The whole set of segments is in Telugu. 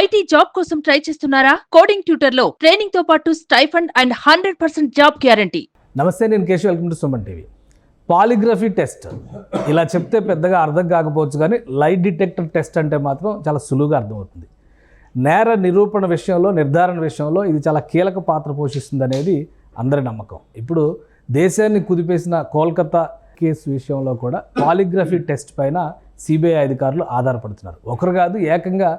ఐటీ జాబ్ కోసం ట్రై చేస్తున్నారా? కోడింగ్ ట్యూటర్ లో ట్రైనింగ్ తో పాటు స్టైఫండ్ అండ్ 100% జాబ్ గ్యారంటీ. నమస్తే, నేను Keshav. Welcome to Suman TV. Polygraphy test ఇలా చెప్తే పెద్దగా అర్థం కాకపోవచ్చు, కానీ లైట్ డిటెక్టర్ టెస్ట్ అంటే మాత్రం చాలా సులువుగా అర్థమవుతుంది. నేర నిరూపణ విషయంలో, నిర్ధారణ విషయంలో ఇది చాలా కీలక పాత్ర పోషిస్తుంది అనేది అందరి నమ్మకం. ఇప్పుడు దేశాన్ని కుదిపేసిన కోల్కతా కేసు విషయంలో కూడా పాలిగ్రఫీ టెస్ట్ పైన సిబిఐ అధికారులు ఆధారపడుతున్నారు. ఒకరు కాదు, ఏకంగా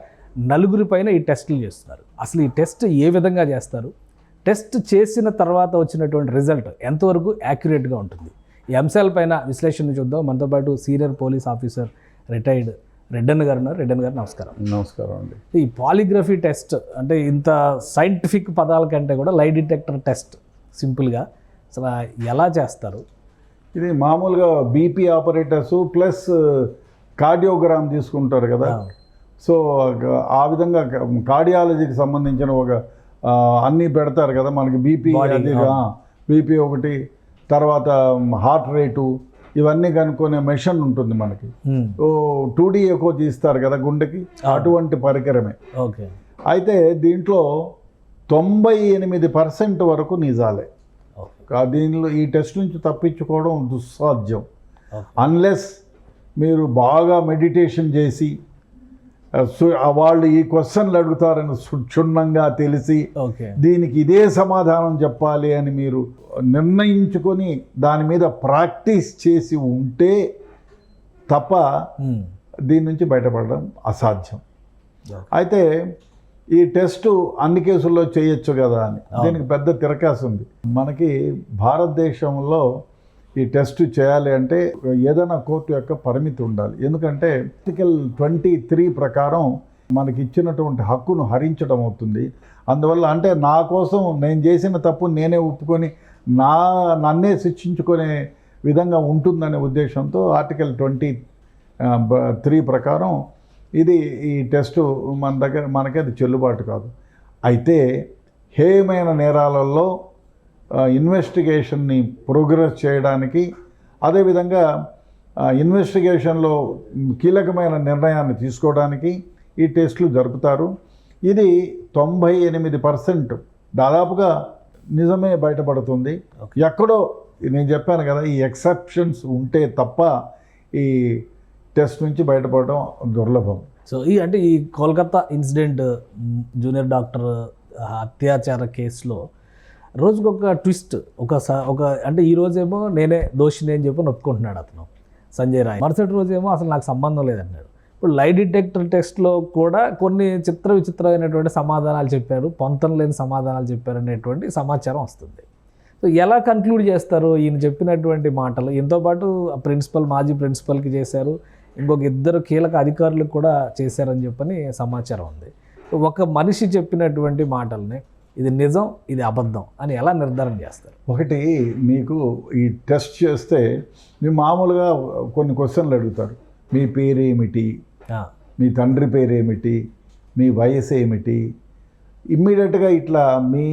నలుగురి పైన ఈ టెస్టులు చేస్తున్నారు. అసలు ఈ టెస్ట్ ఏ విధంగా చేస్తారు, టెస్ట్ చేసిన తర్వాత వచ్చినటువంటి రిజల్ట్ ఎంతవరకు యాక్యురేట్గా ఉంటుంది, ఈ అంశాలపైన విశ్లేషణ చూద్దాం. మనతో పాటు సీనియర్ పోలీస్ ఆఫీసర్ రిటైర్డ్ రెడ్డన్ గారు ఉన్నారు. రెడ్డన్ గారు నమస్కారం. నమస్కారం అండి. ఈ పాలిగ్రఫీ టెస్ట్ అంటే ఇంత సైంటిఫిక్ పదాల కంటే కూడా లైట్ డిటెక్టర్ టెస్ట్ సింపుల్గా అసలు ఎలా చేస్తారు? ఇది మామూలుగా బీపీ ఆపరేటర్స్ ప్లస్ కార్డియోగ్రామ్ తీసుకుంటారు కదా. సో ఆ విధంగా కార్డియాలజీకి సంబంధించిన ఒక అన్నీ పెడతారు కదా మనకి. బీపీ ఒకటి, తర్వాత హార్ట్ రేటు, ఇవన్నీ కనుక్కునే మెషిన్ ఉంటుంది మనకి. 2D ఎకో తీస్తారు కదా గుండెకి, అటువంటి పరికరమే. ఓకే. అయితే దీంట్లో 98% వరకు నిజాలే. దీనిలో ఈ టెస్ట్ నుంచి తప్పించుకోవడం దుస్సాధ్యం. అన్లెస్ మీరు బాగా మెడిటేషన్ చేసి వాళ్ళు ఈ క్వశ్చన్లు అడుగుతారని క్షుణ్ణంగా తెలిసి దీనికి ఇదే సమాధానం చెప్పాలి అని మీరు నిర్ణయించుకొని దాని మీద ప్రాక్టీస్ చేసి ఉంటే తప్ప దీని నుంచి బయటపడడం అసాధ్యం. అయితే ఈ టెస్టు అన్ని కేసుల్లో చేయొచ్చు కదా అని దీనికి పెద్ద తిరకాసు ఉంది. మనకి భారతదేశంలో ఈ టెస్ట్ చేయాలి అంటే ఏదైనా కోర్టు యొక్క పరిమితి ఉండాలి. ఎందుకంటే ఆర్టికల్ 23 ప్రకారం మనకి ఇచ్చినటువంటి హక్కును హరించడం అవుతుంది. అందువల్ల అంటే నా కోసం నేను చేసిన తప్పు నేనే ఒప్పుకొని నన్నే శిక్షించుకునే విధంగా ఉంటుందనే ఉద్దేశంతో ఆర్టికల్ 23 ప్రకారం ఈ టెస్టు మనకి అది చెల్లుబాటు కాదు. అయితే హేయమైన నేరాలలో ఇన్వెస్టిగేషన్ని ప్రోగ్రెస్ చేయడానికి, అదేవిధంగా ఇన్వెస్టిగేషన్లో కీలకమైన నిర్ణయాన్ని తీసుకోవడానికి ఈ టెస్టులు జరుపుతారు. ఇది 98% దాదాపుగా నిజమే బయటపడుతుంది. ఎక్కడో నేను చెప్పాను కదా, ఈ ఎక్సెప్షన్స్ ఉంటే తప్ప ఈ టెస్ట్ నుంచి బయటపడడం దుర్లభం. సో ఈ కోల్కతా ఇన్సిడెంట్, జూనియర్ డాక్టర్ అత్యాచార కేసులో రోజుకొక ట్విస్ట్. అంటే ఈ రోజేమో నేనే దోషిని అని చెప్పి ఒప్పుకుంటున్నాడు అతను, సంజయ్ రాయ్. మరుసటి రోజేమో అసలు నాకు సంబంధం లేదన్నాడు. ఇప్పుడు లైట్ డిటెక్టర్ టెస్ట్లో కూడా కొన్ని విచిత్రమైనటువంటి సమాధానాలు చెప్పారు, పొంతం లేని సమాధానాలు చెప్పారు అనేటువంటి సమాచారం వస్తుంది. సో ఎలా కన్క్లూడ్ చేస్తారు ఈయన చెప్పినటువంటి మాటలు? ఎంతోపాటు మాజీ ప్రిన్సిపల్కి చేశారు, ఇంకొక 2 కీలక అధికారులకు కూడా చేశారని చెప్పని సమాచారం ఉంది. ఒక మనిషి చెప్పినటువంటి మాటల్ని ఇది నిజం, ఇది అబద్ధం అని ఎలా నిర్ధారణ చేస్తారు? ఒకటి, మీకు ఈ టెస్ట్ చేస్తే మీరు మామూలుగా కొన్ని క్వశ్చన్లు అడుగుతారు. మీ పేరేమిటి, మీ తండ్రి పేరేమిటి, మీ వయసు ఏమిటి, ఇమ్మీడియట్గా ఇట్లా మీ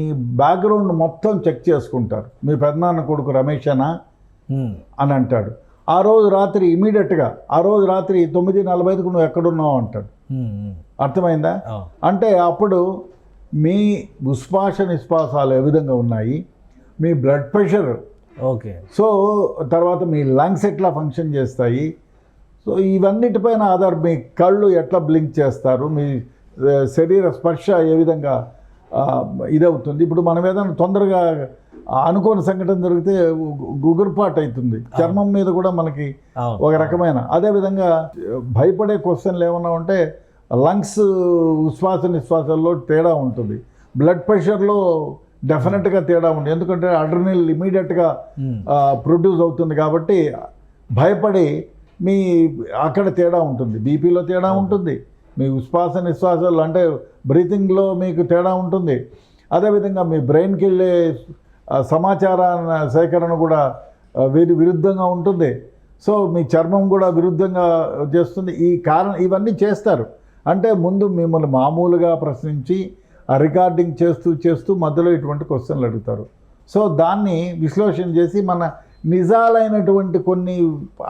బ్యాక్గ్రౌండ్ మొత్తం చెక్ చేసుకుంటారు. మీ పెద్దనాన్న కొడుకు రమేషనా అని అంటాడు. ఆ రోజు రాత్రి ఇమ్మీడియట్గా 9:45కు నువ్వు ఎక్కడున్నావు అంటాడు. అర్థమైందా? అంటే అప్పుడు మీ ఉశ్వాస నిశ్వాసాలు ఏ విధంగా ఉన్నాయి, మీ బ్లడ్ ప్రెషర్, ఓకే, సో తర్వాత మీ లంగ్స్ ఎట్లా ఫంక్షన్ చేస్తాయి, సో ఇవన్నిటిపైన మీ కళ్ళు ఎట్లా బ్లింక్ చేస్తారు, మీ శరీర స్పర్శ ఏ విధంగా ఇదవుతుంది. ఇప్పుడు మనం ఏదైనా తొందరగా అనుకోని సంఘటన జరిగితే గుగురుపాటు అవుతుంది, చర్మం మీద కూడా మనకి ఒక రకమైన. అదేవిధంగా భయపడే క్వశ్చన్లు ఏమన్నా ఉంటే లంగ్స్ ఉశ్వాస నిశ్వాసాల్లో తేడా ఉంటుంది, బ్లడ్ ప్రెషర్లో డెఫినెట్గా తేడా ఉంటుంది. ఎందుకంటే అడ్రినల్ ఇమీడియట్గా ప్రొడ్యూస్ అవుతుంది కాబట్టి భయపడి అక్కడ తేడా ఉంటుంది, బీపీలో తేడా ఉంటుంది, మీ ఉశ్వాస నిశ్వాసాలు అంటే బ్రీతింగ్లో మీకు తేడా ఉంటుంది. అదేవిధంగా మీ బ్రెయిన్కి వెళ్ళే సమాచార సేకరణ కూడా విరుద్ధంగా ఉంటుంది. సో మీ చర్మం కూడా విరుద్ధంగా చేస్తుంది. ఇవన్నీ చేస్తారు. అంటే ముందు మిమ్మల్ని మామూలుగా ప్రశ్నించి రికార్డింగ్ చేస్తూ మధ్యలో ఇటువంటి క్వశ్చన్లు అడుగుతారు. సో దాన్ని విశ్లేషణ చేసి మన నిజాలైనటువంటి కొన్ని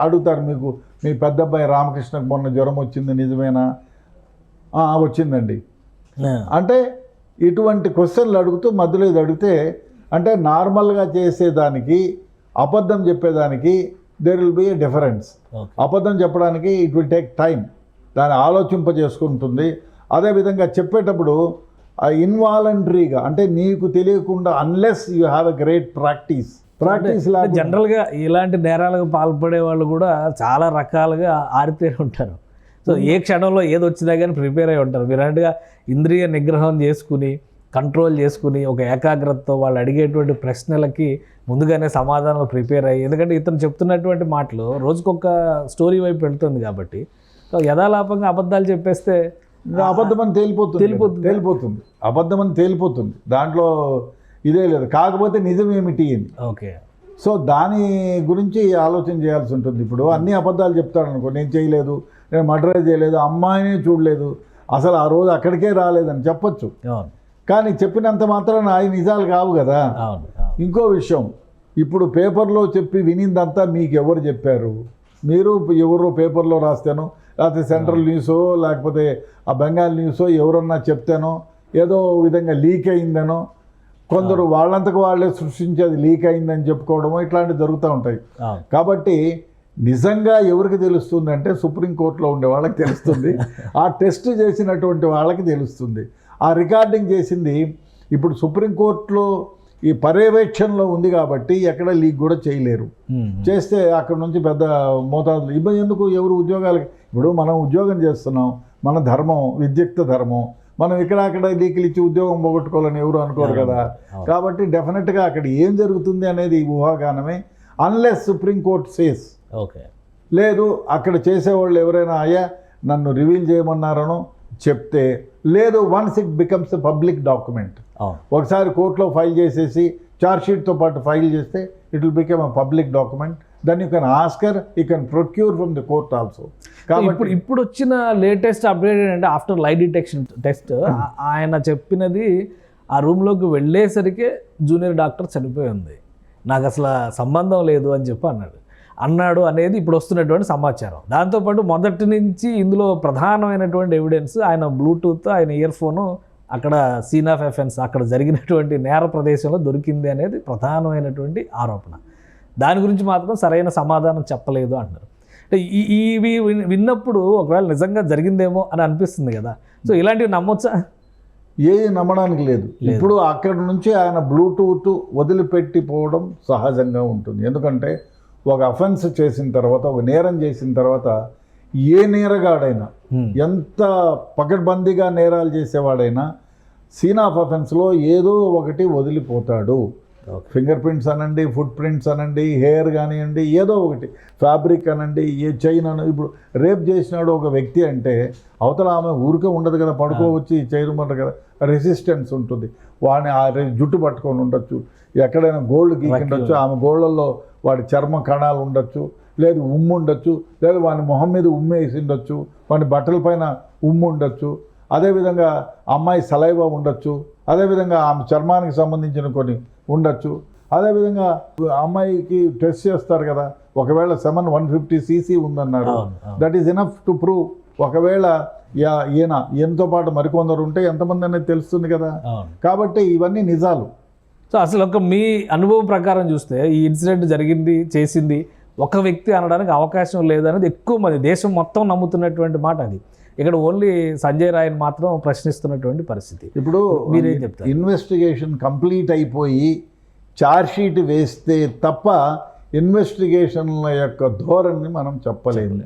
అడుగుతారు. మీకు మీ పెద్దబ్బాయి రామకృష్ణకు మొన్న జ్వరం వచ్చింది నిజమేనా? వచ్చిందండి. అంటే ఇటువంటి క్వశ్చన్లు అడుగుతూ మధ్యలో ఇది అడిగితే అంటే నార్మల్గా చేసేదానికి అబద్ధం చెప్పేదానికి there will be a difference. అబద్ధం చెప్పడానికి ఇట్ విల్ టేక్ టైం, దాన్ని ఆలోచింపజేసుకుంటుంది. అదేవిధంగా చెప్పేటప్పుడు ఇన్వాలంటరీగా అంటే నీకు తెలియకుండా unless you have a great practice జనరల్గా ఇలాంటి నేరాలకు పాల్పడే వాళ్ళు కూడా చాలా రకాలుగా ఆరితేరి ఉంటారు. సో ఏ క్షణంలో ఏది వచ్చినా కానీ ప్రిపేర్ అయి ఉంటారు. మీరన్నట్టుగా ఇంద్రియ నిగ్రహం చేసుకుని కంట్రోల్ చేసుకుని ఒక ఏకాగ్రతతో వాళ్ళు అడిగేటువంటి ప్రశ్నలకి ముందుగానే సమాధానాలు ప్రిపేర్ అయ్యి, ఎందుకంటే ఇతను చెప్తున్నటువంటి మాటలు రోజుకొక స్టోరీ వైపు వెళ్తుంది కాబట్టి సో యథాలాపంగా అబద్ధాలు చెప్పేస్తే అబద్ధమని తేలిపోతుంది అబద్ధమని తేలిపోతుంది, దాంట్లో ఇదే లేదు. కాకపోతే నిజం ఏమిటి అని. ఓకే, సో దాని గురించి ఆలోచన చేయాల్సి ఉంటుంది. ఇప్పుడు అన్ని అబద్ధాలు చెప్తాడు అనుకో, నేను చేయలేదు, నేను మర్డర్ చేయలేదు, అమ్మాయిని చూడలేదు, అసలు ఆ రోజు అక్కడికే రాలేదని చెప్పొచ్చు. కానీ చెప్పినంత మాత్రాన అవి నిజాలు కావు కదా. ఇంకో విషయం, ఇప్పుడు పేపర్లో చెప్పి వినిందంతా మీకు ఎవరు చెప్పారు? మీరు ఎవరో పేపర్లో రాస్తానో లేకపోతే సెంట్రల్ న్యూసో లేకపోతే ఆ బెంగాల్ న్యూసో ఎవరన్నా చెప్తానో ఏదో విధంగా లీక్ అయిందనో, కొందరు వాళ్ళంతకు వాళ్ళే సృష్టించేది లీక్ అయిందని చెప్పుకోవడమో ఇట్లాంటివి జరుగుతూ ఉంటాయి. కాబట్టి నిజంగా ఎవరికి తెలుస్తుంది అంటే సుప్రీంకోర్టులో ఉండే వాళ్ళకి తెలుస్తుంది, ఆ టెస్ట్ చేసినటువంటి వాళ్ళకి తెలుస్తుంది. ఆ రికార్డింగ్ చేసింది ఇప్పుడు సుప్రీంకోర్టులో ఈ పర్యవేక్షణలో ఉంది కాబట్టి ఎక్కడ లీక్ కూడా చేయలేరు. చేస్తే అక్కడ నుంచి పెద్ద మోతాదులు ఇబ్బంది ఎందుకు, ఎవరు ఉద్యోగాలకి. ఇప్పుడు మనం ఉద్యోగం చేస్తున్నాం, మన ధర్మం విద్యుక్త ధర్మం, మనం అక్కడ లీకులు ఇచ్చి ఉద్యోగం పోగొట్టుకోవాలని ఎవరు అనుకోరు కదా. కాబట్టి డెఫినెట్గా అక్కడ ఏం జరుగుతుంది అనేది ఊహాగానమే, అన్లెస్ సుప్రీంకోర్టు సేస్. ఓకే, లేదు అక్కడ చేసేవాళ్ళు ఎవరైనా అయ్యా నన్ను రివీల్ చేయమన్నారనో చెప్తే, లేదు once it becomes a public document. ఒకసారి కోర్టులో ఫైల్ చేసేసి ఛార్జ్షీట్తో పాటు ఫైల్ చేస్తే it will become a public document. Then you can ask or, you can procure from the court also. కాబట్టి ఇప్పుడు వచ్చిన లేటెస్ట్ అప్డేట్ ఏంటంటే ఆఫ్టర్ లై డిటెక్షన్ టెస్ట్ ఆయన చెప్పినది ఆ రూమ్లోకి వెళ్ళేసరికి జూనియర్ డాక్టర్ చనిపోయి ఉంది, నాకు అసలు సంబంధం లేదు అని చెప్పి అన్నాడు అనేది ఇప్పుడు వస్తున్నటువంటి సమాచారం. దాంతోపాటు మొదటి నుంచి ఇందులో ప్రధానమైనటువంటి ఎవిడెన్స్ ఆయన బ్లూటూత్, ఆయన ఇయర్ ఫోను అక్కడ సీన్ ఆఫ్ ఎఫెన్స్ అక్కడ జరిగినటువంటి నేర ప్రదేశంలో దొరికింది అనేది ప్రధానమైనటువంటి ఆరోపణ. దాని గురించి మాత్రం సరైన సమాధానం చెప్పలేదు అంటారు. అంటే ఇవి విన్నప్పుడు ఒకవేళ నిజంగా జరిగిందేమో అని అనిపిస్తుంది కదా. సో ఇలాంటివి నమ్మొచ్చా? ఏది నమ్మడానికి లేదు. ఇప్పుడు అక్కడ నుంచి ఆయన బ్లూటూత్ వదిలిపెట్టిపోవడం సహజంగా ఉంటుంది. ఎందుకంటే ఒక అఫెన్స్ చేసిన తర్వాత, ఒక నేరం చేసిన తర్వాత ఏ నేరగాడైనా, ఎంత పకడ్బందీగా నేరాలు చేసేవాడైనా సీన్ ఆఫ్ అఫెన్స్లో ఏదో ఒకటి వదిలిపోతాడు. ఫింగర్ ప్రింట్స్ అనండి, ఫుట్ ప్రింట్స్ అనండి, హెయిర్ కానివ్వండి, ఏదో ఒకటి ఫ్యాబ్రిక్ అనండి, ఏ చైన్ అని. ఇప్పుడు రేప్ చేసినాడు ఒక వ్యక్తి అంటే అవతల ఆమె ఊరికే ఉండదు కదా, పడుకోవచ్చి చేయమంటారు కదా, రెసిస్టెన్స్ ఉంటుంది. వాడిని ఆ జుట్టు పట్టుకొని ఉండొచ్చు, ఎక్కడైనా గోల్డ్ గీకుండొచ్చు, ఆమె గోళ్ళల్లో వాడి చర్మ కణాలు ఉండొచ్చు, లేదు ఉమ్ము ఉండొచ్చు, లేదు వాని మొహం మీద ఉమ్ము వేసి ఉండొచ్చు, వాని బట్టల పైన ఉమ్ము ఉండొచ్చు, అదేవిధంగా అమ్మాయి సలైవా ఉండొచ్చు, అదేవిధంగా ఆమె చర్మానికి సంబంధించిన కొన్ని ఉండొచ్చు. అదేవిధంగా అమ్మాయికి టెస్ట్ చేస్తారు కదా, ఒకవేళ 150cc ఉందన్నారు, that is enough to prove. ఒకవేళ ఈయన ఈయనతో పాటు మరికొందరు ఉంటే ఎంతమంది అనేది తెలుస్తుంది కదా. కాబట్టి ఇవన్నీ నిజాలు. సో అసలు ఒక మీ అనుభవం ప్రకారం చూస్తే ఈ ఇన్సిడెంట్ జరిగింది, చేసింది ఒక వ్యక్తి అనడానికి అవకాశం లేదనేది ఎక్కువ మంది దేశం మొత్తం నమ్ముతున్నటువంటి మాట అది. ఇక్కడ ఓన్లీ సంజయ్ రాయ్ని మాత్రం ప్రశ్నిస్తున్నటువంటి పరిస్థితి. ఇప్పుడు మీరేం చెప్తారు? ఇన్వెస్టిగేషన్ కంప్లీట్ అయిపోయి ఛార్జ్షీట్ వేస్తే తప్ప ఇన్వెస్టిగేషన్ల యొక్క ధోరణిని మనం చెప్పలేము.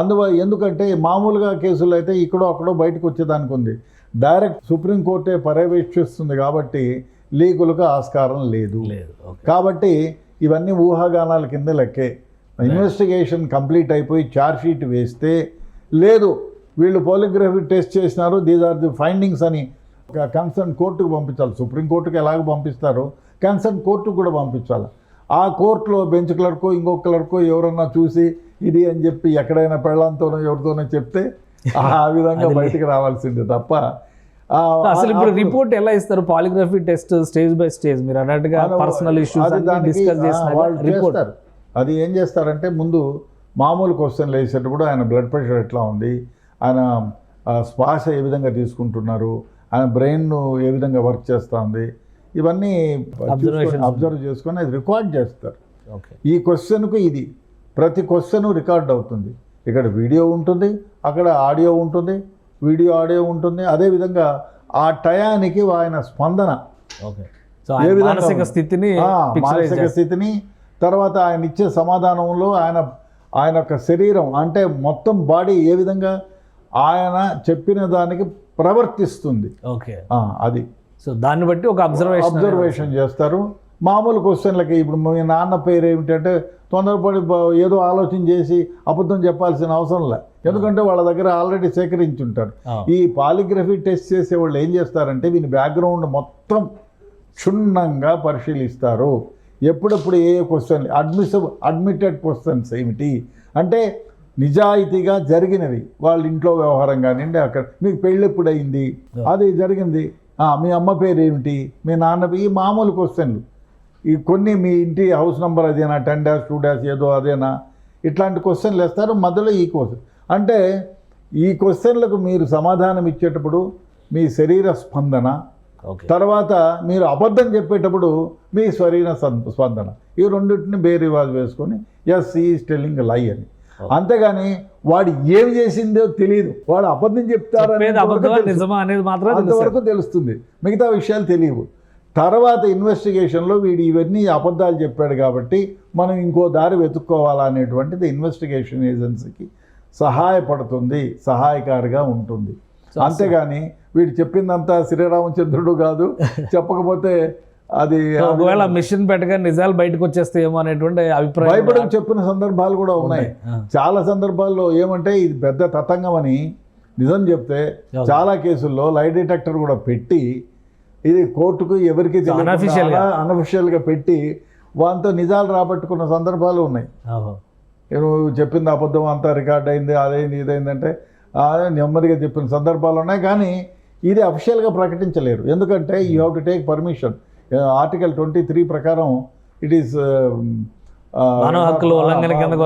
అందువల్ల ఎందుకంటే మామూలుగా కేసులు అయితే ఇక్కడో అక్కడో బయటకు వచ్చేదానికి ఉంది, డైరెక్ట్ సుప్రీంకోర్టే పర్యవేక్షిస్తుంది కాబట్టి లీకులకు ఆస్కారం లేదు. కాబట్టి ఇవన్నీ ఊహాగానాల కింద లెక్కే. ఇన్వెస్టిగేషన్ కంప్లీట్ అయిపోయి ఛార్జ్షీట్ వేస్తే, లేదు వీళ్ళు పాలిగ్రఫీ టెస్ట్ చేసినారు, దీస్ ఆర్ ది ఫైండింగ్స్ అని కన్సర్న్ కోర్టుకు పంపించాలి. సుప్రీంకోర్టుకు ఎలాగ పంపిస్తారో కన్సర్న్ కోర్టుకు కూడా పంపించాలి. ఆ కోర్టులో బెంచ్ క్లర్కో ఇంకొక క్లర్కో ఎవరన్నా చూసి ఇది అని చెప్పి ఎక్కడైనా పెళ్ళంతోనో ఎవరితోనో చెప్తే ఆ విధంగా బయటికి రావాల్సిందే తప్ప. అసలు ఇప్పుడు రిపోర్ట్ ఎలా ఇస్తారు? Polygraphy test stage by stage మీరు అన్నట్టుగా పర్సనల్ ఇష్యూస్ డిస్కస్ చేస్తారు. అది ఏం చేస్తారంటే ముందు మామూలు క్వశ్చన్లు వేసేటప్పుడు ఆయన బ్లడ్ ప్రెషర్ ఎట్లా ఉంది, ఆయన శ్వాస ఏ విధంగా తీసుకుంటున్నారు, ఆయన బ్రెయిన్ ఏ విధంగా వర్క్ చేస్తుంది, ఇవన్నీ అబ్జర్వ్ చేసుకొని అది రికార్డ్ చేస్తారు. ఈ క్వశ్చన్కు ఇది ప్రతి క్వశ్చన్ రికార్డ్ అవుతుంది. ఇక్కడ వీడియో ఉంటుంది, అక్కడ ఆడియో ఉంటుంది, వీడియో ఆడియో ఉంటుంది. అదేవిధంగా ఆ టయానికి ఆయన స్పందన ఏ విధంగా మానసిక స్థితిని, తర్వాత ఆయన ఇచ్చే సమాధానంలో ఆయన యొక్క శరీరం అంటే మొత్తం బాడీ ఏ విధంగా ఆయన చెప్పిన దానికి ప్రవర్తిస్తుంది. అది సో దాన్ని బట్టి ఒక అబ్జర్వేషన్ చేస్తారు. మామూలు క్వశ్చన్లకి ఇప్పుడు మీ నాన్న పేరు ఏమిటంటే తొందరపడి ఏదో ఆలోచన చేసి అబద్ధం చెప్పాల్సిన అవసరం లే, ఎందుకంటే వాళ్ళ దగ్గర ఆల్రెడీ సేకరించుంటారు. ఈ పాలిగ్రఫీ టెస్ట్ చేసే వాళ్ళు ఏం చేస్తారంటే వీని బ్యాక్గ్రౌండ్ మొత్తం క్షుణ్ణంగా పరిశీలిస్తారు. ఎప్పుడప్పుడు ఏ క్వశ్చన్ అడ్మిటెడ్ క్వశ్చన్స్ ఏమిటి అంటే నిజాయితీగా జరిగినవి, వాళ్ళ ఇంట్లో వ్యవహారం కానివ్వండి, అక్కడ మీకు పెళ్ళి ఎప్పుడయింది, అది జరిగింది, మీ అమ్మ పేరు ఏమిటి, మీ నాన్న, ఈ మామూలు క్వశ్చన్లు. ఈ కొన్ని మీ ఇంటి హౌస్ నెంబర్ అదేనా, 10-2 ఏదో అదేనా, ఇట్లాంటి క్వశ్చన్లు వేస్తారు. మధ్యలో ఈ క్వశ్చన్ అంటే ఈ క్వశ్చన్లకు మీరు సమాధానం ఇచ్చేటప్పుడు మీ శరీర స్పందన, తర్వాత మీరు అబద్ధం చెప్పేటప్పుడు మీ శరీర స్పందన, ఈ రెండింటిని బేరీవాజ్ వేసుకొని ఎస్ ఈజ్ టెల్లింగ్ లై అని. అంతేగాని వాడు ఏం చేసిందో తెలియదు, వాడు అబద్ధం అంతవరకు తెలుస్తుంది, మిగతా విషయాలు తెలియవు. తర్వాత ఇన్వెస్టిగేషన్లో వీడు ఇవన్నీ అబద్ధాలు చెప్పాడు కాబట్టి మనం ఇంకో దారి వెతుక్కోవాలా అనేటువంటిది ఇన్వెస్టిగేషన్ ఏజెన్సీకి సహాయపడుతుంది, సహాయకారిగా ఉంటుంది. అంతేగాని వీడు చెప్పిందంతా శ్రీరామచంద్రుడు కాదు, చెప్పకపోతే అది ఒకవేళ మిషన్ పెట్టగా నిజాలు బయటకు వచ్చేస్తాయేమో అనేటువంటి అభిప్రాయం భయపడని చెప్పిన సందర్భాలు కూడా ఉన్నాయి. చాలా సందర్భాల్లో ఏమంటే ఇది పెద్ద తతంగం అని నిజం చెప్తే చాలా కేసుల్లో లై డిటెక్టర్ కూడా పెట్టి ఇది కోర్టుకు ఎవరికి అనఫిషియల్గా పెట్టి వాళ్ళతో నిజాలు రాబట్టుకున్న సందర్భాలు ఉన్నాయి. నువ్వు చెప్పింది అబద్ధం అంతా రికార్డ్ అయింది, అదైంది ఇదైందంటే నెమ్మదిగా చెప్పిన సందర్భాలు ఉన్నాయి. కానీ ఇది అఫిషియల్గా ప్రకటించలేరు, ఎందుకంటే you have to take permission. Article 23 ప్రకారం ఇట్ ఈస్ ఉల్లంఘన కిందకు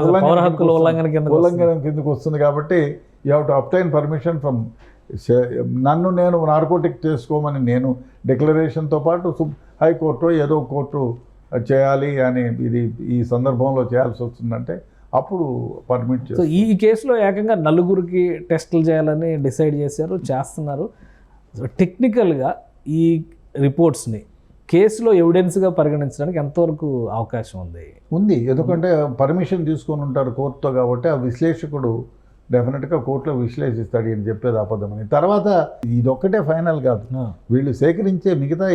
వస్తుంది. కాబట్టి you have to obtain permission from నేను నార్కోటిక్ చేసుకోమని నేను డిక్లరేషన్తో పాటు హైకోర్టు ఏదో కోర్టు చేయాలి అని ఇది ఈ సందర్భంలో చేయాల్సి వస్తుందంటే అప్పుడు పర్మిట్ చేస్తారు. సో ఈ కేసులో ఏకంగా 4 టెస్టులు చేయాలని డిసైడ్ చేస్తున్నారు. టెక్నికల్గా ఈ రిపోర్ట్స్ని కేసులో ఎవిడెన్స్గా పరిగణించడానికి ఎంతవరకు అవకాశం ఉంది? ఎందుకంటే పర్మిషన్ తీసుకొని ఉంటారు కోర్టుతో కాబట్టి ఆ విశ్లేషకుడు డెఫినెట్గా కోర్టులో విశ్లేషిస్తాడు అని చెప్పేది అబద్ధమని. తర్వాత ఇదొక్కటే ఫైనల్ కాదు, వీళ్ళు సేకరించే మిగతా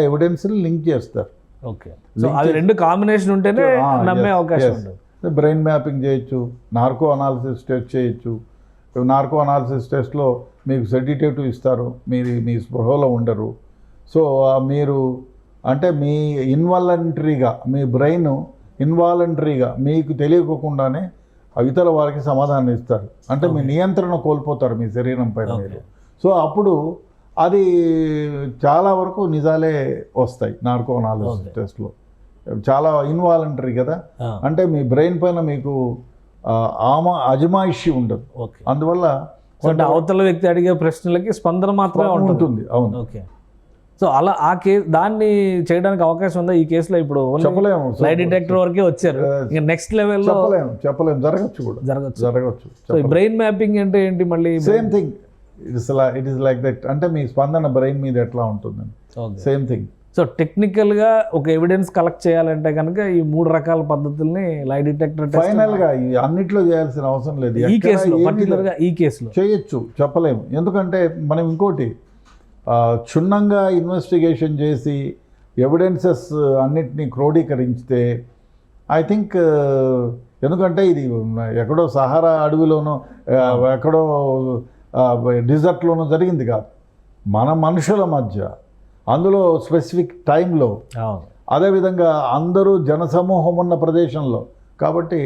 ఎవిడెన్స్ని లింక్ చేస్తారు. అది 2 కాంబినేషన్ ఉంటేనే నమ్మే అవకాశం ఉంది. బ్రెయిన్ మ్యాపింగ్ చేయొచ్చు, నార్కో అనాలిసిస్ టెస్ట్ చేయొచ్చు. నార్కో అనాలిసిస్ టెస్ట్లో మీకు సెడిటేటివ్ ఇస్తారు, మీ స్పృహలో ఉండరు. సో మీరు అంటే మీ ఇన్వాలంటరీగా మీ బ్రెయిన్ ఇన్వాలంటరీగా మీకు తెలియకోకుండానే ఇతర వారికి సమాధానం ఇస్తారు. అంటే మీ నియంత్రణ కోల్పోతారు మీ శరీరం పైన మీరు. సో అప్పుడు అది చాలా వరకు నిజాలే వస్తాయి నార్కో అనాలిసిస్ టెస్ట్లో. చాలా ఇన్వాలంటరీ కదా, అంటే మీ బ్రెయిన్ పైన మీకు అజమాయిషి ఉండదు. అందువల్ల అవతల వ్యక్తి అడిగే ప్రశ్నలకి స్పందన మాత్రమే ఉంటుంది. అవును. ఓకే. సో అలా ఆ కేసు దాన్ని చేయడానికి అవకాశం ఉందా ఈ కేసులో? ఇప్పుడు చెప్పలేము, లై డిటెక్టర్ వరకే వచ్చారు, ఇంకా నెక్స్ట్ లెవెల్లో చెప్పలేము. జరగచ్చు. సో బ్రెయిన్ మ్యాపింగ్ అంటే ఏంటి? మళ్ళీ same thing, it is like that. అంటే మీ స్పందన బ్రెయిన్ మీద ఎట్లా ఉంటుందని సేమ్ థింగ్. సో టెక్నికల్గా ఒక ఎవిడెన్స్ కలెక్ట్ చేయాలంటే కనుక ఈ 3 రకాల పద్ధతుల్ని లై డిటెక్టర్ ఫైనల్గా అన్నిట్లో చేయాల్సిన అవసరం లేదు. ఈ కేసులో పర్టికులర్గా ఈ కేసులో చేయొచ్చు, చెప్పలేము. ఎందుకంటే మనం ఇంకోటి క్షుణ్ణంగా ఇన్వెస్టిగేషన్ చేసి ఎవిడెన్సెస్ అన్నిటినీ క్రోడీకరించితే ఐ థింక్, ఎందుకంటే ఇది ఎక్కడో సహారా అడవిలోనో ఎక్కడో డిజర్ట్లోనో జరిగింది కాదు, మన మనుషుల మధ్య, అందులో స్పెసిఫిక్ టైంలో, అదేవిధంగా అందరూ జనసమూహం ఉన్న ప్రదేశంలో. కాబట్టి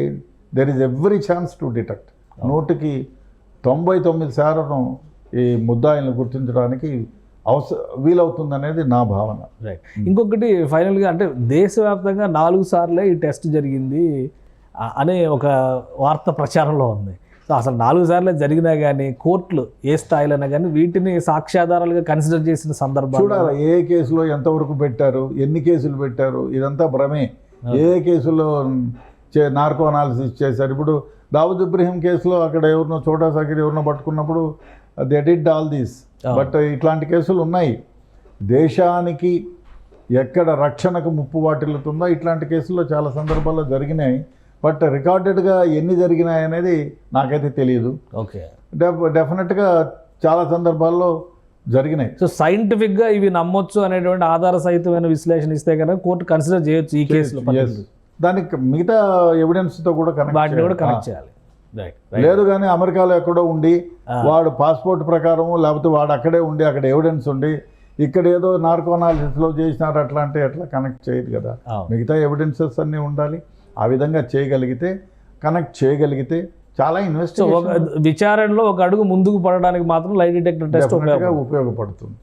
there is every chance to detect. 99% ఈ ముద్దాయిలను గుర్తించడానికి వీలవుతుందనేది నా భావన. రైట్. ఇంకొకటి ఫైనల్గా అంటే దేశవ్యాప్తంగా 4 సార్లే ఈ టెస్ట్ జరిగింది అనే ఒక వార్త ప్రచారంలో ఉంది. సో అసలు 4 సార్లు జరిగినా కానీ కోర్టులు ఏ స్థాయిలోనా కానీ వీటిని సాక్ష్యాధారాలుగా కన్సిడర్ చేసిన సందర్భాలు చూడాలి. ఏ కేసులో ఎంతవరకు పెట్టారు, ఎన్ని కేసులు పెట్టారు, ఇదంతా భ్రమే. ఏ కేసులో నార్కో అనాలిసిస్ చేశారు. ఇప్పుడు దావుద్ ఇబ్రహీం కేసులో అక్కడ ఎవరినో చోటా సాకిర్ ఎవరినో పట్టుకున్నప్పుడు they did all these. But ఇట్లాంటి కేసులు ఉన్నాయి. దేశానికి ఎక్కడ రక్షణకు ముప్పు వాటిల్లుతుందో ఇట్లాంటి కేసుల్లో చాలా సందర్భాల్లో జరిగినాయి. బట్ రికార్డెడ్గా ఎన్ని జరిగినాయి అనేది నాకైతే తెలియదు. ఓకే, డెఫినెట్గా చాలా సందర్భాల్లో జరిగినాయి. సో సైంటిఫిక్గా ఇవి నమ్మొచ్చు అనేటువంటి ఆధార సహితమైన విశ్లేషణ ఇస్తే కనుక కోర్టు కన్సిడర్ చేయొచ్చు ఈ కేసులో. దానికి మిగతా ఎవిడెన్స్తో కూడా వాటిని కూడా కనెక్ట్ చేయాలి. లేదు కానీ అమెరికాలో ఎక్కడో ఉండి వాడు పాస్పోర్ట్ ప్రకారము లేకపోతే వాడు అక్కడే ఉండి అక్కడ ఎవిడెన్స్ ఉండి ఇక్కడ ఏదో నార్కో అనాలిసిస్లో చేసినారు అట్లా అంటే ఎట్లా కనెక్ట్ చేయదు కదా. మిగతా ఎవిడెన్సెస్ అన్నీ ఉండాలి. ఆ విధంగా చేయగలిగితే, కనెక్ట్ చేయగలిగితే చాలా విచారణలో ఒక అడుగు ముందుకు పడడానికి మాత్రం లై డిటెక్టర్ టెస్ట్ ఉపయోగపడుతుంది.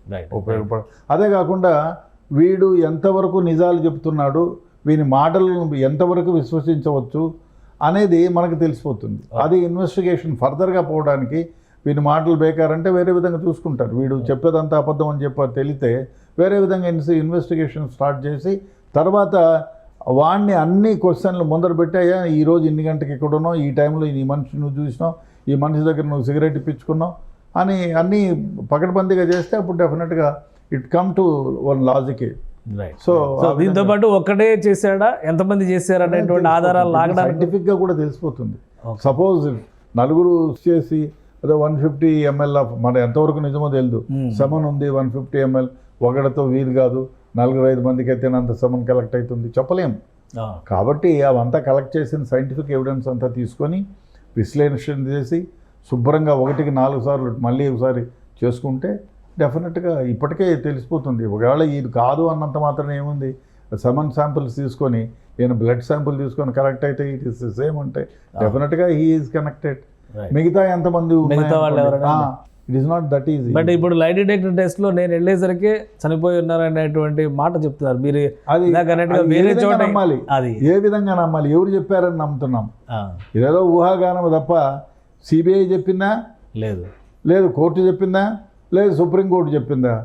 అదే కాకుండా వీడు ఎంతవరకు నిజాలు చెప్తున్నాడు, వీని మాటలను ఎంతవరకు విశ్వసించవచ్చు అనేది మనకు తెలిసిపోతుంది. అది ఇన్వెస్టిగేషన్ ఫర్దర్గా పోవడానికి వీని మాటలు బేకారంటే వేరే విధంగా చూసుకుంటారు. వీడు చెప్పేదంతా అబద్ధం అని తెలితే వేరే విధంగా ఇన్వెస్టిగేషన్ స్టార్ట్ చేసి తర్వాత వాడిని అన్ని క్వశ్చన్లు ముందర పెట్టాయా, ఈరోజు ఇన్ని గంటకి ఎక్కడున్నావు, ఈ టైంలో ఈ మనిషి నువ్వు చూసినావు, ఈ మనిషి దగ్గర నువ్వు సిగరెట్ ఇప్పించుకున్నావు అని అన్నీ పకడ్బందీగా చేస్తే అప్పుడు డెఫినెట్గా it come to one logic. So దీంతో పాటు ఒక్కడే చేశాడా, ఎంతమంది చేశారు అనేటువంటి ఆధారాలు లాగడానికి సైంటిఫిక్గా కూడా తెలిసిపోతుంది. సపోజ్ నలుగురు చేసి అదే 150 ml ఆఫ్ మన ఎంతవరకు నిజమో తెలియదు, సమన్ ఉంది 150 ml, ఒకటితో వీలు కాదు, 4-5 మందికి అయితే అంత సమన్ కలెక్ట్ అవుతుంది చెప్పలేము. కాబట్టి అవంతా కలెక్ట్ చేసిన సైంటిఫిక్ ఎవిడెన్స్ అంతా తీసుకొని విశ్లేషణ చేసి శుభ్రంగా 1కి 4 సార్లు మళ్ళీ ఒకసారి చేసుకుంటే డెఫినెట్గా ఇప్పటికే తెలిసిపోతుంది. ఒకవేళ ఇది కాదు అన్నంత మాత్రం ఏముంది, సమన్ శాంపిల్స్ తీసుకొని ఈయన బ్లడ్ శాంపుల్ తీసుకొని కరెక్ట్ అయితే ఇట్ ఈస్ సేమ్ అంటే డెఫినెట్గా హీ ఈజ్ కనెక్టెడ్. మిగతా ఎంతమంది it is not that easy. But ఇప్పుడు లై డిటెక్టర్ టెస్ట్ లో నేను వెళ్ళేసరికి చనిపోయి ఉన్నారు అనేటువంటి మాట చెప్తున్నారు మీరు. అది నమ్మాలి, అది ఏ విధంగా నమ్మాలి, ఎవరు చెప్పారని నమ్ముతున్నాం. ఇదేదో ఊహాగానం తప్ప సిబిఐ చెప్పిందా లేదు, లేదు కోర్టు చెప్పిందా లేదు, సుప్రీంకోర్టు చెప్పిందా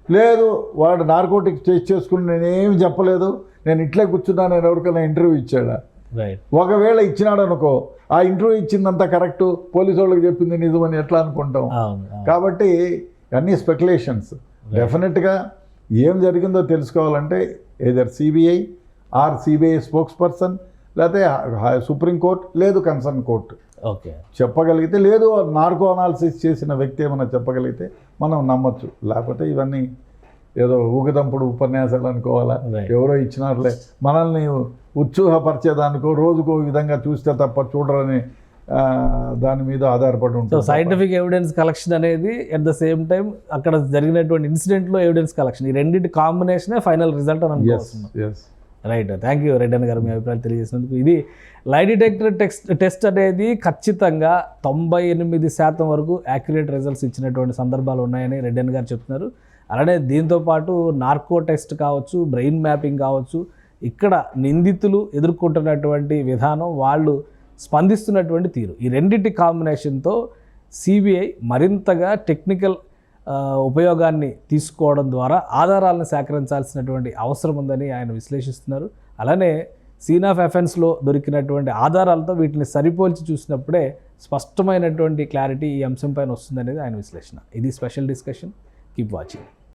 లేదు, వాడు నార్కోటిక్స్ టెస్ట్ చేసుకుని నేనేమి చెప్పలేదు, నేను ఇట్లే కూర్చున్నా, నేను ఎవరికైనా ఇంటర్వ్యూ ఇచ్చాడా. ఒకవేళ ఇచ్చినాడు అనుకో, ఆ ఇంటర్వ్యూ ఇచ్చిందంతా కరెక్ట్, పోలీసు వాళ్ళకి చెప్పింది నిజమని ఎట్లా అనుకుంటాం. కాబట్టి అన్నీ స్పెక్యులేషన్స్. డెఫినెట్గా ఏం జరిగిందో తెలుసుకోవాలంటే either CBI are CBI spokes person లేకపోతే సుప్రీంకోర్టు లేదు కన్సర్న్ కోర్టు చెప్పగలిగితే, లేదు నార్కో అనాలిసిస్ చేసిన వ్యక్తి ఏమైనా చెప్పగలిగితే మనం నమ్మచ్చు. లేకపోతే ఇవన్నీ ఏదో ఊగదంపుడు ఉపన్యాసాలు అనుకోవాలా, ఎవరో ఇచ్చినారులే మనల్ని ఉత్సాహపరిచేదానికో రోజుకో విధంగా చూస్తే తప్ప చూడరని దాని మీద ఆధారపడి ఉంటుంది. సైంటిఫిక్ ఎవిడెన్స్ కలెక్షన్ అనేది అట్ ద సేమ్ టైం అక్కడ జరిగినటువంటి ఇన్సిడెంట్లో ఎవిడెన్స్ కలెక్షన్, ఈ రెండింటి కాంబినేషనే ఫైనల్ రిజల్ట్ అని అనుకోవచ్చు. రైట్, థ్యాంక్ యూ రెడ్డి అన్న గారు మీ అభిప్రాయాలు తెలియజేసినందుకు. ఇది లై డిటెక్టర్ టెస్ట్ అనేది ఖచ్చితంగా 98% వరకు యాక్యురేట్ రిజల్ట్స్ ఇచ్చినటువంటి సందర్భాలు ఉన్నాయని రెడ్డి అన్న గారు చెప్తున్నారు. అలానే దీంతోపాటు నార్కో టెస్ట్ కావచ్చు, బ్రెయిన్ మ్యాపింగ్ కావచ్చు, ఇక్కడ నిందితులు ఎదుర్కొంటున్నటువంటి విధానం, వాళ్ళు స్పందిస్తున్నటువంటి తీరు, ఈ రెండింటి కాంబినేషన్తో సిబిఐ మరింతగా టెక్నికల్ ఉపయోగాన్ని తీసుకోవడం ద్వారా ఆధారాలను సేకరించాల్సినటువంటి అవసరం ఉందని ఆయన విశ్లేషిస్తున్నారు. అలానే సీన్ ఆఫ్ అఫెన్స్లో దొరికినటువంటి ఆధారాలతో వీటిని సరిపోల్చి చూసినప్పుడే స్పష్టమైనటువంటి క్లారిటీ ఈ అంశం పైన వస్తుందనేది ఆయన విశ్లేషణ. ఇది స్పెషల్ డిస్కషన్. Keep watching.